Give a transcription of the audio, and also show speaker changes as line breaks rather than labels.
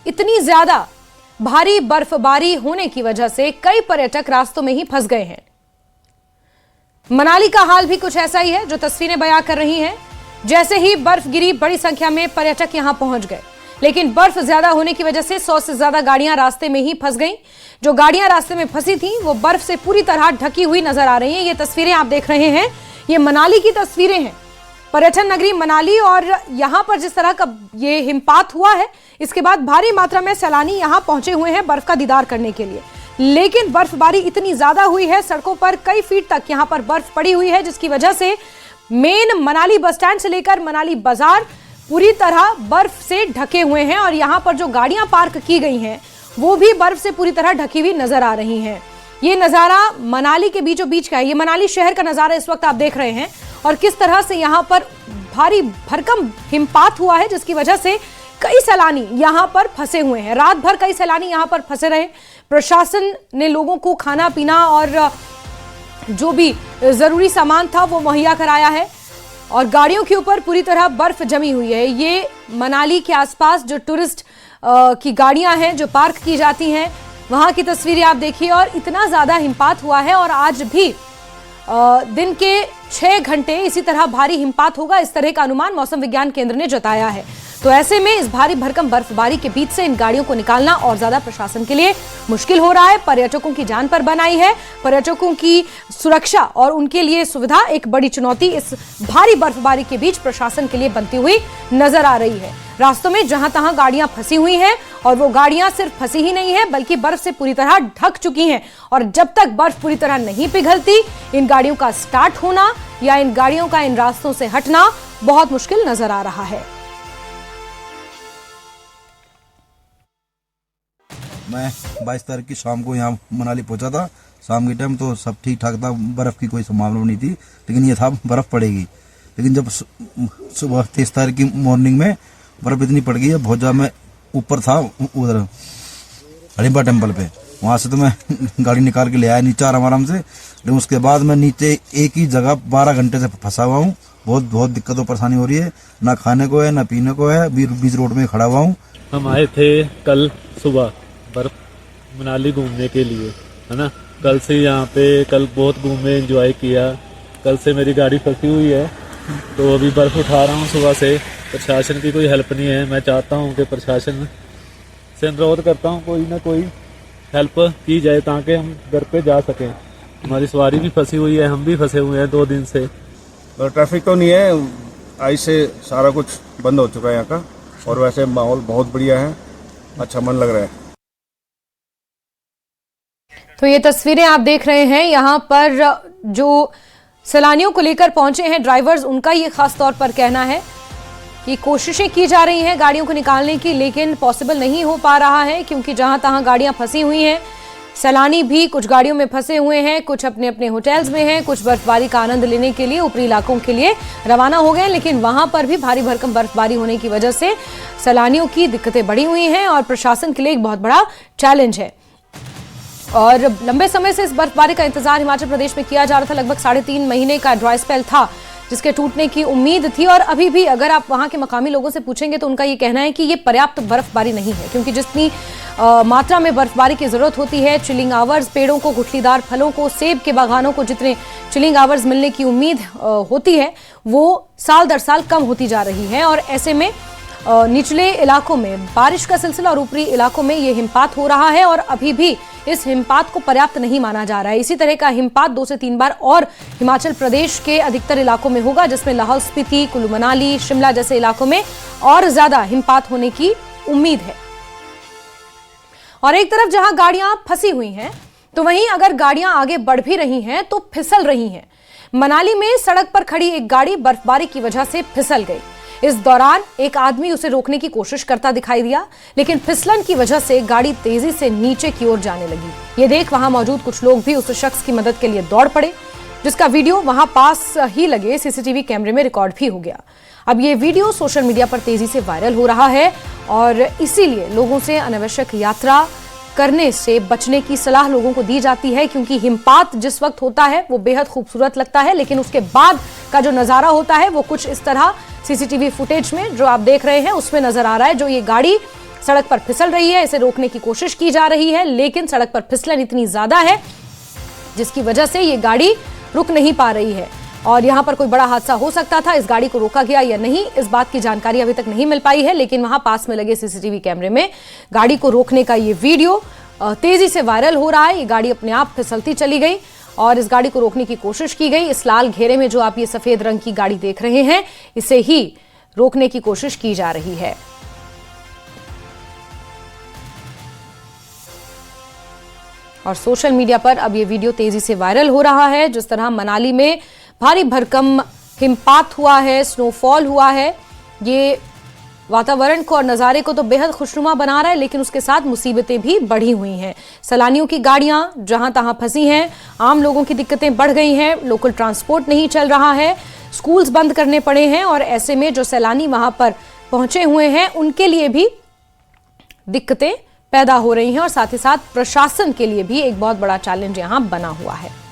इतनी ज्यादा भारी बर्फबारी होने की वजह से कई पर्यटक रास्तों में ही फंस गए हैं। मनाली का हाल भी कुछ ऐसा ही है, जो तस्वीरें बयां कर रही हैं। जैसे ही बर्फ गिरी, बड़ी संख्या में पर्यटक यहां पहुंच गए, लेकिन बर्फ ज्यादा होने की वजह से 100 से ज्यादा गाड़ियां रास्ते में ही फंस गईं। जो गाड़ियां रास्ते में फंसी थीं, वो बर्फ से पूरी तरह ढकी हुई नजर आ रही हैं। ये तस्वीरें आप देख रहे हैं, ये मनाली की तस्वीरें हैं, पर्यटन नगरी मनाली। और यहां पर जिस तरह का ये हिमपात हुआ है, इसके बाद भारी मात्रा में सैलानी यहां पहुंचे हुए हैं बर्फ का दीदार करने के लिए। लेकिन बर्फबारी इतनी ज्यादा हुई है, सड़कों पर कई फीट तक यहां पर बर्फ पड़ी हुई है, जिसकी वजह से मेन मनाली बस स्टैंड से लेकर मनाली बाजार पूरी तरह बर्फ से ढके हुए हैं। और यहां पर जो गाड़ियां पार्क की गई हैं, वो भी बर्फ से पूरी तरह ढकी हुई नजर आ रही हैं। ये नजारा मनाली के बीचों बीच का है, ये मनाली शहर का नजारा इस वक्त आप देख रहे हैं। और किस तरह से यहां पर भारी भरकम हिमपात हुआ है, जिसकी वजह से कई सैलानी यहां पर फंसे हुए हैं। रात भर कई सैलानी यहां पर फंसे रहे। प्रशासन ने लोगों को खाना पीना और जो भी जरूरी सामान था वो मुहैया कराया है। और गाड़ियों के ऊपर पूरी तरह बर्फ जमी हुई है। ये मनाली के आसपास जो टूरिस्ट की गाड़ियां हैं, जो पार्क की जाती हैं, वहां की तस्वीरें आप देखिए। और इतना ज्यादा हिमपात हुआ है, और आज भी दिन के 6 घंटे इसी तरह भारी हिमपात होगा, इस तरह का अनुमान मौसम विज्ञान केंद्र ने जताया है। तो ऐसे में इस भारी भरकम बर्फबारी के बीच से इन गाड़ियों को निकालना और ज्यादा प्रशासन के लिए मुश्किल हो रहा है। पर्यटकों की जान पर बन आई है। पर्यटकों की सुरक्षा और उनके लिए सुविधा एक बड़ी चुनौती इस भारी बर्फबारी के बीच प्रशासन के लिए बनती हुई नजर आ रही है। रास्तों में जहां तहां गाड़ियां फंसी हुई हैं, और वो गाड़ियां सिर्फ फंसी ही नहीं है, बल्कि बर्फ से पूरी तरह ढक चुकी हैं। और जब तक बर्फ पूरी तरह नहीं पिघलती, इन गाड़ियों का स्टार्ट होना या इन गाड़ियों का इन रास्तों से हटना बहुत मुश्किल नजर आ रहा है।
मैं 22 तारीख की शाम को यहाँ मनाली पहुंचा था। शाम के टाइम तो सब ठीक ठाक था, बर्फ की कोई संभावना नहीं थी, लेकिन ये था बर्फ पड़ेगी। लेकिन जब सुबह 23 तारीख की मॉर्निंग में बर्फ इतनी पड़ गई है, बहुत ज्यादा। मैं ऊपर था उधर हड़िम्बा टेम्पल पे, वहां से तो मैं गाड़ी निकाल के ले आया नीचे आराम से। लेकिन उसके बाद मैं नीचे एक ही जगह 12 घंटे से फंसा हुआ हूँ। बहुत दिक्कत और परेशानी हो रही है, ना खाने को है ना पीने को है। बीच रोड में खड़ा हुआ हूँ।
हम आए थे कल सुबह बर्फ मनाली घूमने के लिए, है ना। कल से यहाँ पे कल बहुत घूमे, एंजॉय किया। कल से मेरी गाड़ी फंसी हुई है, तो अभी बर्फ उठा रहा हूँ सुबह से। प्रशासन की कोई हेल्प नहीं है। मैं चाहता हूँ कि प्रशासन से अनुरोध करता हूँ कोई ना कोई हेल्प की जाए, ताकि हम घर पे जा सकें। हमारी सवारी भी फंसी हुई है, हम भी फंसे हुए हैं 2 दिन से।
ट्रैफिक तो नहीं है, आज से सारा कुछ बंद हो चुका है यहाँ का। और वैसे माहौल बहुत बढ़िया है, अच्छा मन लग रहा है।
तो ये तस्वीरें आप देख रहे हैं, यहाँ पर जो सैलानियों को लेकर पहुंचे हैं ड्राइवर्स, उनका ये खास तौर पर कहना है कि कोशिशें की जा रही हैं गाड़ियों को निकालने की, लेकिन पॉसिबल नहीं हो पा रहा है, क्योंकि जहां तहां गाड़ियां फंसी हुई हैं। सैलानी भी कुछ गाड़ियों में फंसे हुए हैं, कुछ अपने अपने होटल्स में हैं, कुछ बर्फबारी का आनंद लेने के लिए ऊपरी इलाकों के लिए रवाना हो गए। लेकिन वहां पर भी भारी भरकम बर्फबारी होने की वजह से सैलानियों की दिक्कतें बढ़ी हुई हैं, और प्रशासन के लिए एक बहुत बड़ा चैलेंज है। और लंबे समय से इस बर्फबारी का इंतजार हिमाचल प्रदेश में किया जा रहा था। लगभग 3.5 महीने का ड्राई स्पेल था, जिसके टूटने की उम्मीद थी। और अभी भी अगर आप वहां के मकामी लोगों से पूछेंगे, तो उनका ये कहना है कि ये पर्याप्त बर्फबारी नहीं है, क्योंकि जितनी मात्रा में बर्फबारी की जरूरत होती है, चिलिंग आवर्स, पेड़ों को, गुठलीदार फलों को, सेब के बागानों को जितने चिलिंग आवर्स मिलने की उम्मीद होती है, वो साल दर साल कम होती जा रही है। और ऐसे में निचले इलाकों में बारिश का सिलसिला और ऊपरी इलाकों में ये हिमपात हो रहा है, और अभी भी इस हिमपात को पर्याप्त नहीं माना जा रहा है। इसी तरह का हिमपात 2 से 3 बार और हिमाचल प्रदेश के अधिकतर इलाकों में होगा, जिसमें लाहौल स्पीति, कुल्लू मनाली, शिमला जैसे इलाकों में और ज्यादा हिमपात होने की उम्मीद है। और एक तरफ जहां गाड़ियां फंसी हुई हैं, तो वहीं अगर गाड़ियां आगे बढ़ भी रही हैं तो फिसल रही हैं। मनाली में सड़क पर खड़ी एक गाड़ी बर्फबारी की वजह से फिसल गई। इस दौरान एक आदमी उसे रोकने की कोशिश करता दिखाई दिया, लेकिन फिसलन की वजह से गाड़ी तेजी से नीचे की ओर जाने लगी। ये देख वहां मौजूद कुछ लोग भी उस शख्स की मदद के लिए दौड़ पड़े, जिसका वीडियो वहां पास ही लगे सीसीटीवी कैमरे में रिकॉर्ड भी हो गया। अब ये वीडियो सोशल मीडिया पर तेजी से वायरल हो रहा है, और इसीलिए लोगों से अनावश्यक यात्रा करने से बचने की सलाह लोगों को दी जाती है, क्योंकि हिमपात जिस वक्त होता है वो बेहद खूबसूरत लगता है, लेकिन उसके बाद का जो नजारा होता है वो कुछ इस तरह सीसीटीवी फुटेज में जो आप देख रहे हैं उसमें नजर आ रहा है, जो ये गाड़ी सड़क पर फिसल रही है, इसे रोकने की कोशिश की जा रही है, लेकिन सड़क पर फिसलन इतनी ज्यादा है जिसकी वजह से ये गाड़ी रुक नहीं पा रही है और यहां पर कोई बड़ा हादसा हो सकता था। इस गाड़ी को रोका गया या नहीं, इस बात की जानकारी अभी तक नहीं मिल पाई है, लेकिन वहां पास में लगे सीसीटीवी कैमरे में गाड़ी को रोकने का ये वीडियो तेजी से वायरल हो रहा है। ये गाड़ी अपने आप फिसलती चली गई और इस गाड़ी को रोकने की कोशिश की गई। इस लाल घेरे में जो आप ये सफेद रंग की गाड़ी देख रहे हैं, इसे ही रोकने की कोशिश की जा रही है। और सोशल मीडिया पर अब ये वीडियो तेजी से वायरल हो रहा है। जिस तरह मनाली में भारी भरकम हिमपात हुआ है, स्नोफॉल हुआ है, ये वातावरण को और नज़ारे को तो बेहद खुशनुमा बना रहा है, लेकिन उसके साथ मुसीबतें भी बढ़ी हुई हैं। सैलानियों की गाड़ियां जहां तहां फंसी हैं, आम लोगों की दिक्कतें बढ़ गई हैं, लोकल ट्रांसपोर्ट नहीं चल रहा है, स्कूल्स बंद करने पड़े हैं और ऐसे में जो सैलानी वहां पर पहुंचे हुए हैं उनके लिए भी दिक्कतें पैदा हो रही हैं और साथ ही साथ प्रशासन के लिए भी एक बहुत बड़ा चैलेंज यहां बना हुआ है।